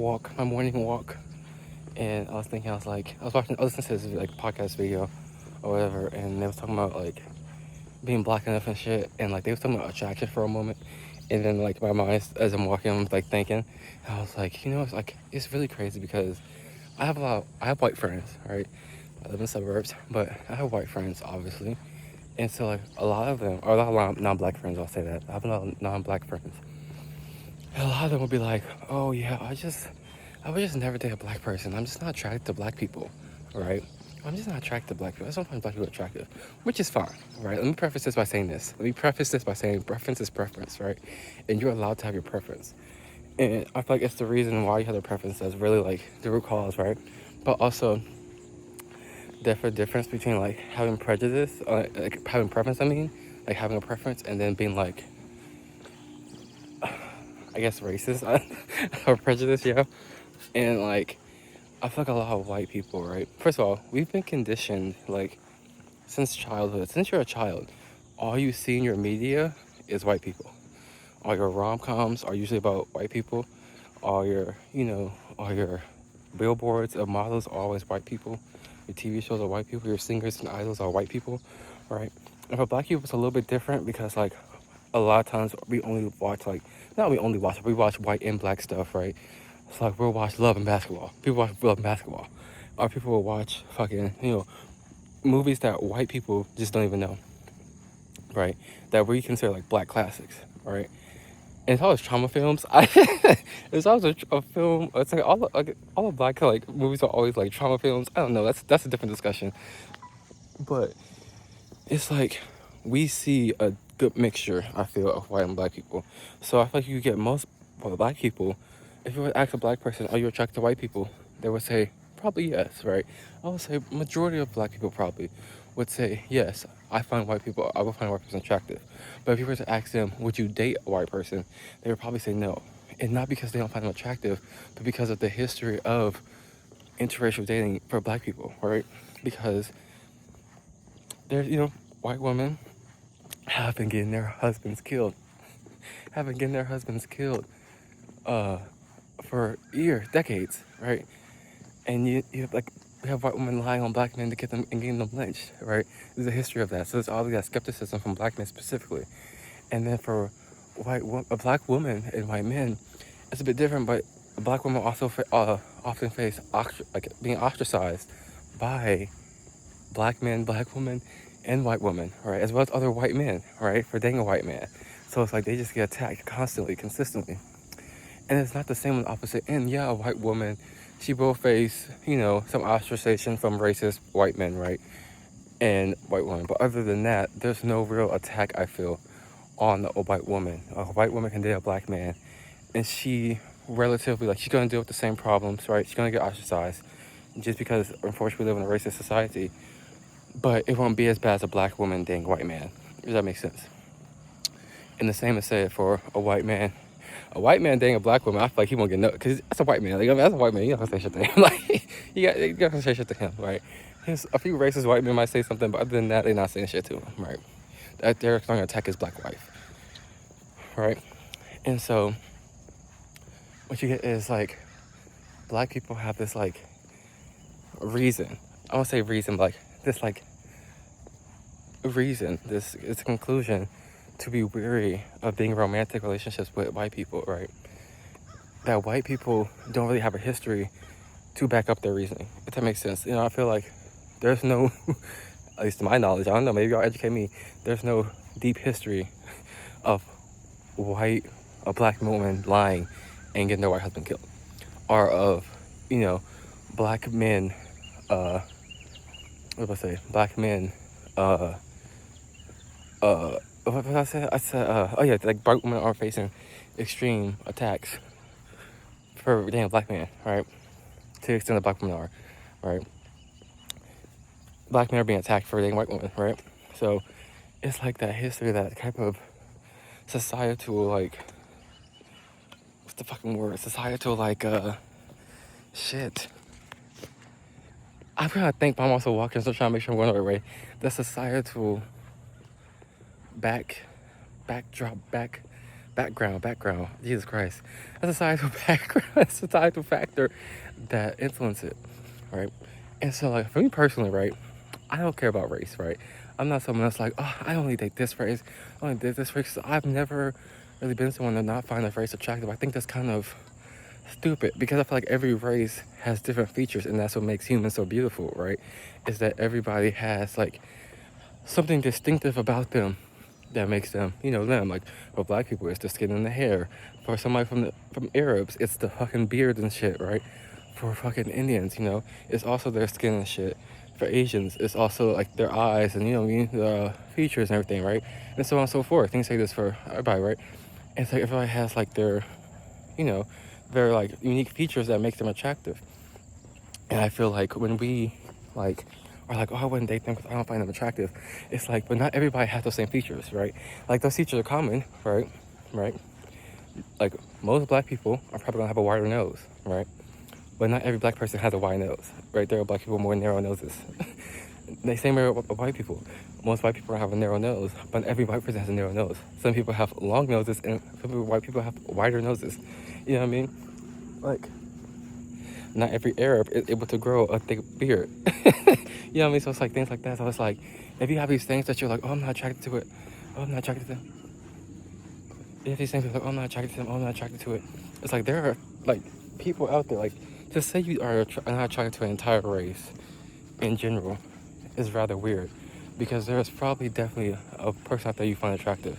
walk, my morning walk, and I was thinking, I was listening to this like podcast video or whatever, and they was talking about like being black enough and shit, and like they was talking about attraction for a moment, and then like my mind, as I'm walking, I'm like thinking, and I was like, it's like it's really crazy because I have white friends, right? I live in the suburbs, but I have white friends, obviously, and so like a lot of them, or a lot of non-black friends, I'll say that I have a lot of non-black friends, and a lot of them will be like, oh yeah, I would just never date a black person. I'm just not attracted to black people, right? I'm just not attracted to black people. I just don't find black people attractive, which is fine, right? Let me preface this by saying this. Let me preface this by saying preference is preference, right? And you're allowed to have your preference. And I feel like it's the reason why you have a preference that's really like the root cause, right? But also, difference between like having prejudice, like having preference, I mean, like having a preference and then being like, I guess racist or prejudice, yeah. And like, I feel like a lot of white people, right? First of all, we've been conditioned like since childhood. Since you're a child, all you see in your media is white people. All your rom-coms are usually about white people. All your billboards of models are always white people. Your TV shows are white people. Your singers and idols are white people, right? And for black people, it's a little bit different because like a lot of times we only watch like not we only watch, but we watch white and black stuff, right? It's like we'll watch Love and Basketball. People watch Love and Basketball. Or people will watch fucking, movies that white people just don't even know, right? That we consider like black classics, right? And it's always trauma films. It's always a film. It's like all the black like movies are always like trauma films. I don't know. That's a different discussion. But it's like we see a good mixture, I feel, of white and black people. So I feel like you get most black people, if you would ask a black person, are you attracted to white people? They would say, probably yes, right? I would say majority of black people probably would say, yes, I would find a white person attractive. But if you were to ask them, would you date a white person? They would probably say no. And not because they don't find them attractive, but because of the history of interracial dating for black people, right? Because there's, white women have been getting their husbands killed, have been getting their husbands killed uh, for years, decades, right? And you like we have white women lying on black men to get them and getting them lynched, right? There's a history of that. So there's all that skepticism from black men specifically, and then for a black woman and white men, it's a bit different. But black women also often face like being ostracized by black men, black women, and white women, right? As well as other white men, right? For dating a white man. So it's like they just get attacked constantly, consistently. And it's not the same on the opposite end. Yeah, a white woman, she will face, some ostracization from racist white men, right? And white women. But other than that, there's no real attack, I feel, on a white woman. A white woman can date a black man. And she's going to deal with the same problems, right? She's going to get ostracized just because, unfortunately, we live in a racist society. But it won't be as bad as a black woman dating a white man. Does that make sense? And the same is said for a white man. A white man dating a black woman, I feel like he won't get no, because that's a white man. Like, that's a white man. You don't have to say shit to him. Like, you got to say shit to him, right? A few racist white men might say something, but other than that, they're not saying shit to him, right? They're going to attack his black wife, right? And so, what you get is like, black people have this like reason. I won't say reason, but like this like reason, this it's a conclusion to be weary of being in romantic relationships with white people, right? That white people don't really have a history to back up their reasoning, if that makes sense. I feel like there's no, at least to my knowledge, I don't know, maybe y'all educate me, there's no deep history of a black woman lying and getting their white husband killed. Or of, black men, what did I say? Black men, what did I say? Oh yeah, like black women are facing extreme attacks for dating a black man, right? To the extent that black women are, right? Black men are being attacked for dating white women, right? So it's like that history, that type of societal, like, what's the fucking word? Societal, like, shit. I'm trying to think, but I'm also walking, so I'm trying to make sure I'm going the right way. The societal back background. Jesus Christ, that's a societal background, that's a societal factor that influence it, right? And so, like for me personally, right, I don't care about race, right? I'm not someone that's like, oh, I only date this race, I only date this race. I've never really been someone to not find a race attractive. I think that's kind of stupid because I feel like every race has different features, and that's what makes humans so beautiful, right? Is that everybody has like something distinctive about them that makes them, them. Like for black people, it's the skin and the hair. For somebody from Arabs, it's the fucking beard and shit, right? For fucking Indians, it's also their skin and shit. For Asians, it's also like their eyes and the features and everything, right? And so on and so forth. Things like this for everybody, right? And so everybody has like their, you know, very like unique features that makes them attractive. And I feel like when we like are like, oh, I wouldn't date them because I don't find them attractive. It's like, but not everybody has those same features, right? Like those features are common, right? Right? Like most black people are probably gonna have a wider nose, right? But not every black person has a wide nose, right? There are black people with more narrow noses. The same way with white people. Most white people have a narrow nose, but every white person has a narrow nose. Some people have long noses, and some white people have wider noses. You know what I mean? Like, not every Arab is able to grow a thick beard. You know what I mean? So it's like things like that. So it's like, if you have these things that you're like, oh, I'm not attracted to it. Oh, I'm not attracted to them. You have these things like, oh, I'm not attracted to them. Oh, I'm not attracted to it. It's like there are like people out there, like, to say you are not attracted to an entire race in general is rather weird, because there's probably definitely a person out there you find attractive,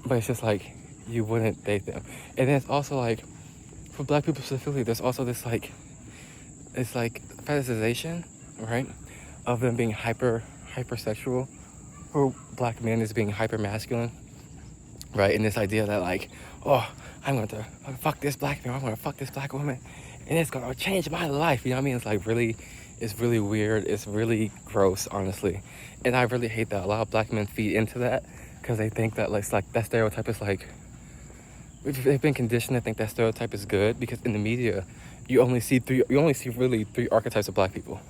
but it's just like you wouldn't date them. And then it's also like for black people specifically, there's also this like it's like fetishization, right, of them being hypersexual, for black men is being hyper masculine, right? And this idea that like, oh, I'm going to fuck this black man, I'm going to fuck this black woman, and it's going to change my life. You know what I mean? It's like it's really weird. It's really gross, honestly. And I really hate that a lot of black men feed into that because they think that like that stereotype is like, they've been conditioned to think that stereotype is good, because in the media you only see really three archetypes of black people.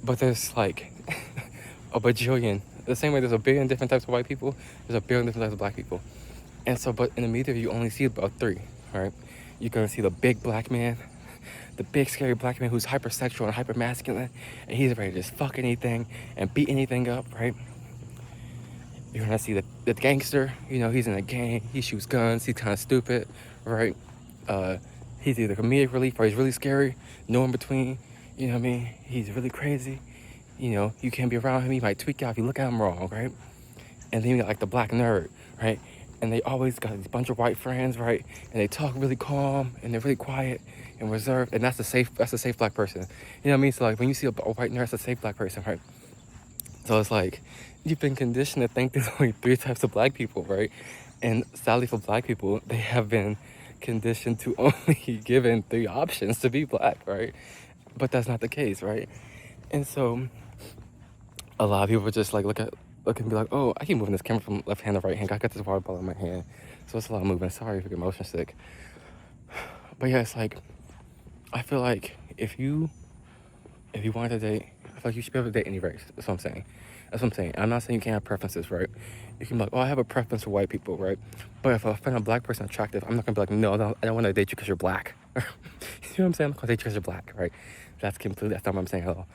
But there's like a bajillion. The same way there's a billion different types of white people, there's a billion different types of black people. And so, but in the media you only see about three, right? You're gonna see the big black man, the big scary black man who's hypersexual and hyper masculine, and he's ready to just fuck anything and beat anything up, right? You're gonna see the gangster, he's in a gang, he shoots guns, he's kind of stupid, right? He's either comedic relief or he's really scary, no in between, you know what I mean? He's really crazy, you can't be around him, he might tweak out if you look at him wrong, right? And then you got like the black nerd, right? And they always got a bunch of white friends, right? And they talk really calm and they're really quiet and reserved, and that's a safe black person. You know what I mean? So like when you see a white nerd, that's a safe black person, right? So it's like you've been conditioned to think there's only three types of black people, right? And sadly for black people, they have been conditioned to only given three options to be black, right? But that's not the case, right? And so a lot of people just like look and be like, oh, I keep moving this camera from left hand to right hand. I got this water bottle in my hand, so it's a lot of movement. Sorry if you get motion sick. But yeah, it's like I feel like if you want to date, I feel like you should be able to date any race. That's what I'm saying. I'm not saying you can't have preferences, right? You can be like, oh, I have a preference for white people, right? But if I find a black person attractive, I'm not gonna be like, no, I don't want to date you because you're black. You know what I'm saying? I'm not gonna date you because you're black, right? That's not what I'm saying at all.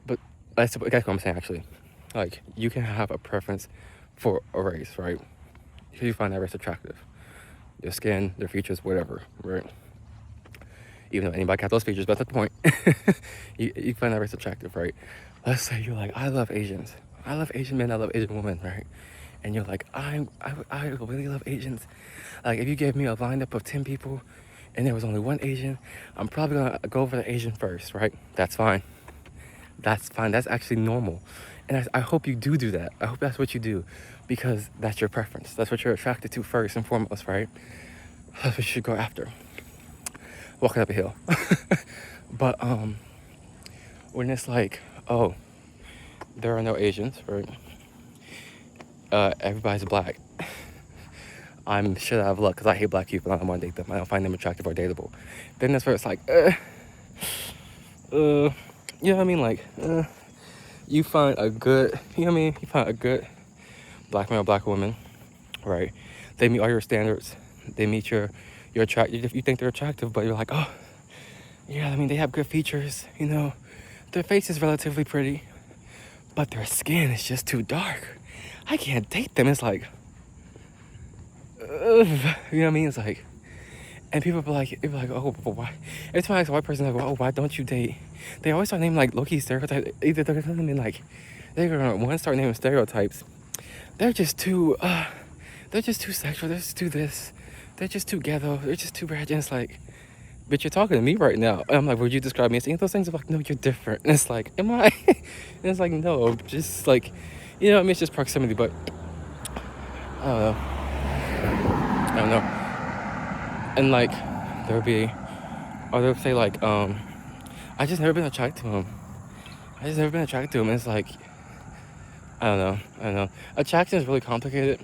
But that's what I'm saying, actually. Like, you can have a preference for a race, right? Because you find that race attractive. Their skin, their features, whatever, right? Even though anybody got those features, but that's the point. you find that race attractive, right? Let's say you're like, I love Asians. I love Asian men, I love Asian women, right? And you're like, I really love Asians. Like, if you gave me a lineup of 10 people and there was only one Asian, I'm probably gonna go for the Asian first, right? That's fine. That's fine. That's actually normal. And I hope you do that. I hope that's what you do, because that's your preference. That's what you're attracted to first and foremost, right? That's what you should go after. Walking up a hill. But when it's like, oh, there are no Asians, right? Everybody's black. I'm shit out of luck because I hate black people. I don't want to date them. I don't find them attractive or dateable. Then that's where it's like, you know what I mean? Like, you find a good, you find a good black man or black woman, right? They meet all your standards. they meet your attract. You think they're attractive, but you're like, oh, yeah, I mean, they have good features, you know. Their face is relatively pretty, but their skin is just too dark. I can't date them. It's like, ugh, you know what I mean? It's like, and people be like, oh, but why? Every time I ask a white person, like, oh, why don't you date? They always start naming like low-key stereotypes. Either they're gonna mean like, they're gonna one start naming stereotypes. They're just too sexual. They're just too this. They're just too ghetto. They're just too bad. And it's like, but you're talking to me right now. And I'm like, would you describe me as any of those things? I'm like, no, you're different. And it's like, am I? And it's like, no, just like, you know, I mean, it's just proximity, but I don't know. I don't know. And like, there'll be, or they'll say like, I just never been attracted to him. I just never been attracted to him. And it's like, I don't know. Attraction is really complicated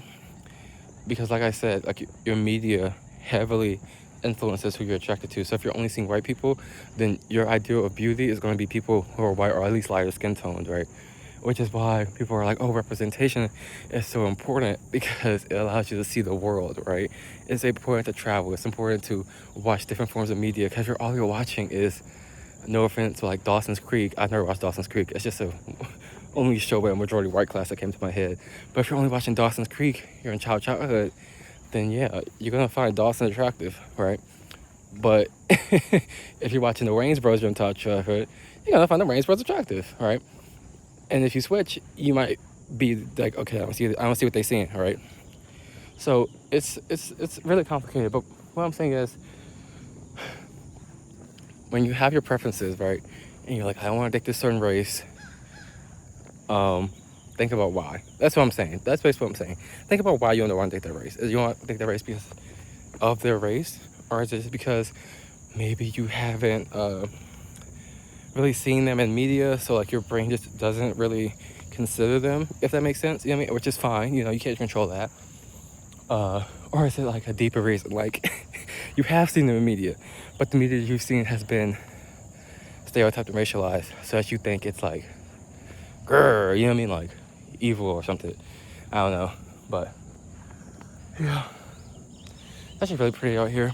because, like I said, like your media heavily influences who you're attracted to. So if you're only seeing white people, then your ideal of beauty is going to be people who are white or at least lighter skin toned, right? Which is why people are like, oh, representation is so important because it allows you to see the world, right? It's important to travel. It's important to watch different forms of media because all you're watching is, no offense to like Dawson's Creek. I've never watched Dawson's Creek. It's just a only show by a majority white class that came to my head. But if you're only watching Dawson's Creek, you're in childhood, then yeah, you're gonna find Dawson attractive, right? But if you're watching the Wayans Bros in childhood, you're gonna find the Wayans Bros attractive, right? And if you switch, you might be like, okay, I want to see what they're seeing, all right? So it's really complicated. But what I'm saying is, when you have your preferences, right, and you're like, I want to date this certain race, think about why. That's what I'm saying. That's basically what I'm saying. Think about why you don't want to date that race. Is you want to date that race because of their race, or is it just because maybe you haven't really seen them in media, so like your brain just doesn't really consider them, if that makes sense? You know what I mean? Which is fine. You know, you can't control that. Or is it like a deeper reason? Like you have seen them in media, but the media you've seen has been stereotyped and racialized, so that you think it's like, grrr, you know what I mean? Like evil or something. I don't know, but yeah, it's actually really pretty out here.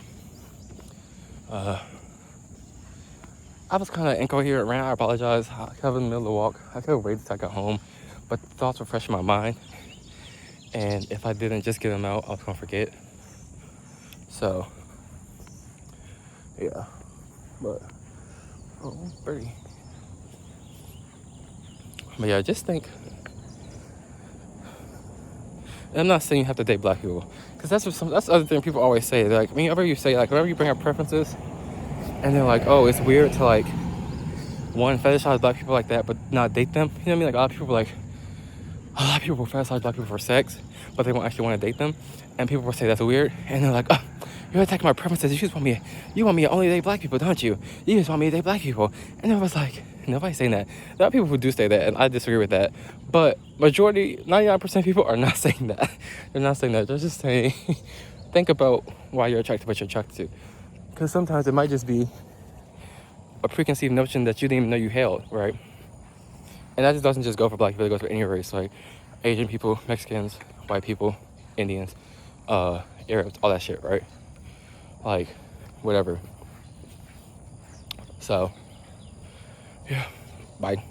I was kind of incoherent around. I apologize. I was in the middle of the walk. I could have waited till I got home, but thoughts were fresh in my mind. And if I didn't just get them out, I was going to forget. So, yeah. But, oh, pretty. But yeah, just think. And I'm not saying you have to date black people. Because that's the other thing people always say. They're like, whenever you say, like, whenever you bring up preferences, and they're like, oh, it's weird to, like, one, fetishize black people like that, but not date them. You know what I mean? Like, a lot of people will fetishize black people for sex, but they won't actually want to date them. And people will say that's weird. And they're like, oh, you're attacking my preferences. You want me to only date black people, don't you? You just want me to date black people. And I was like, nobody's saying that. There are people who do say that, and I disagree with that. But majority, 99% of people are not saying that. They're not saying that. They're just saying, think about why you're attracted to what you're attracted to. Because sometimes it might just be a preconceived notion that you didn't even know you held, right? And that just doesn't just go for black people, it goes for any race, like Asian people, Mexicans, white people, Indians, Arabs, all that shit, right? Like, whatever. So, yeah, bye.